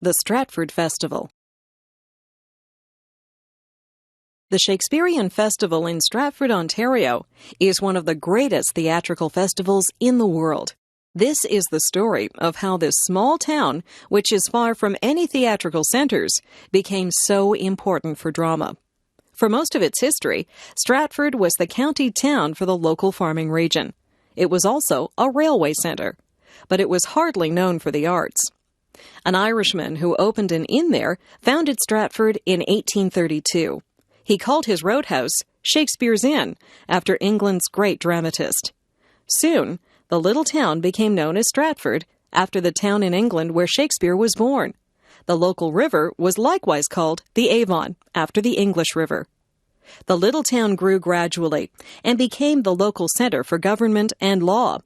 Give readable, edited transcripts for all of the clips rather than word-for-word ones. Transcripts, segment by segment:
The Stratford Festival. The Shakespearean Festival in Stratford, Ontario, is one of the greatest theatrical festivals in the world. This is the story of how this small town, which is far from any theatrical centers, became so important for drama. For most of its history, Stratford was the county town for the local farming region. It was also a railway centre, but it was hardly known for the arts. An Irishman who opened an inn there founded Stratford in 1832. He called his roadhouse Shakespeare's Inn, after England's great dramatist. Soon, the little town became known as Stratford, after the town in England where Shakespeare was born. The local river was likewise called the Avon, after the English River. The little town grew gradually and became the local centre for government and law.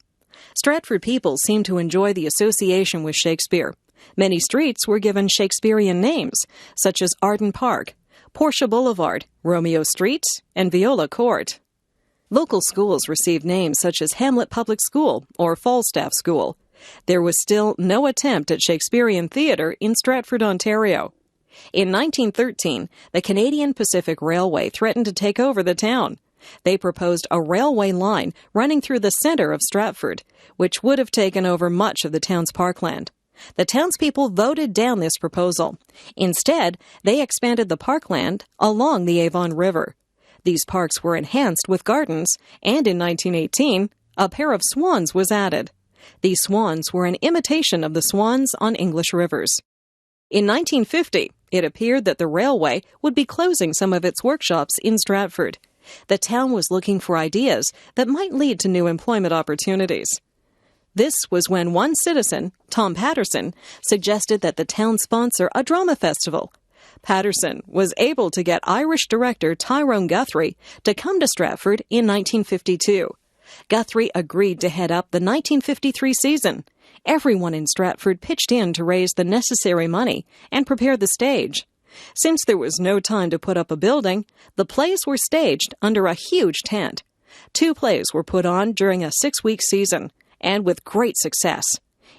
Stratford people seemed to enjoy the association with Shakespeare. Many streets were given Shakespearean names, such as Arden Park, Portia Boulevard, Romeo Street, and Viola Court. Local schools received names such as Hamlet Public School or Falstaff School. There was still no attempt at Shakespearean theatre in Stratford, Ontario. In 1913, the Canadian Pacific Railway threatened to take over the town. They proposed a railway line running through the centre of Stratford, which would have taken over much of the town's parkland. The townspeople voted down this proposal. Instead, they expanded the parkland along the Avon River. These parks were enhanced with gardens, and in 1918, a pair of swans was added. These swans were an imitation of the swans on English rivers. In 1950, it appeared that the railway would be closing some of its workshops in Stratford. The town was looking for ideas that might lead to new employment opportunities. This was when one citizen, Tom Patterson, suggested that the town sponsor a drama festival. Patterson was able to get Irish director Tyrone Guthrie to come to Stratford in 1952. Guthrie agreed to head up the 1953 season. Everyone in Stratford pitched in to raise the necessary money and prepare the stage. Since there was no time to put up a building, the plays were staged under a huge tent. 2 plays were put on during a 6-week season, and with great success.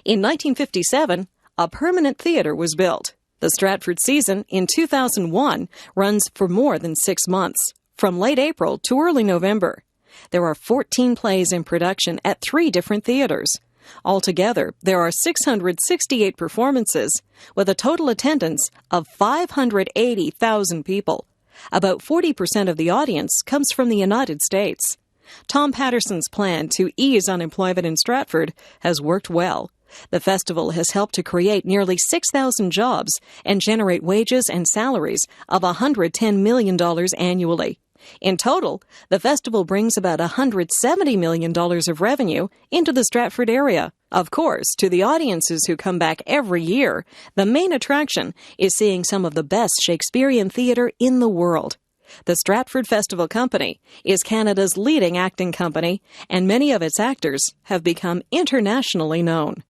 In 1957, a permanent theatre was built. The Stratford season in 2001 runs for more than 6 months, from late April to early November. There are 14 plays in production at 3 different theatres. Altogether, there are 668 performances, with a total attendance of 580,000 people. About 40% of the audience comes from the United States. Tom Patterson's plan to ease unemployment in Stratford has worked well. The festival has helped to create nearly 6,000 jobs and generate wages and salaries of $110 million annually. In total, the festival brings about $170 million of revenue into the Stratford area. Of course, to the audiences who come back every year, the main attraction is seeing some of the best Shakespearean theatre in the world. The Stratford Festival Company is Canada's leading acting company, and many of its actors have become internationally known.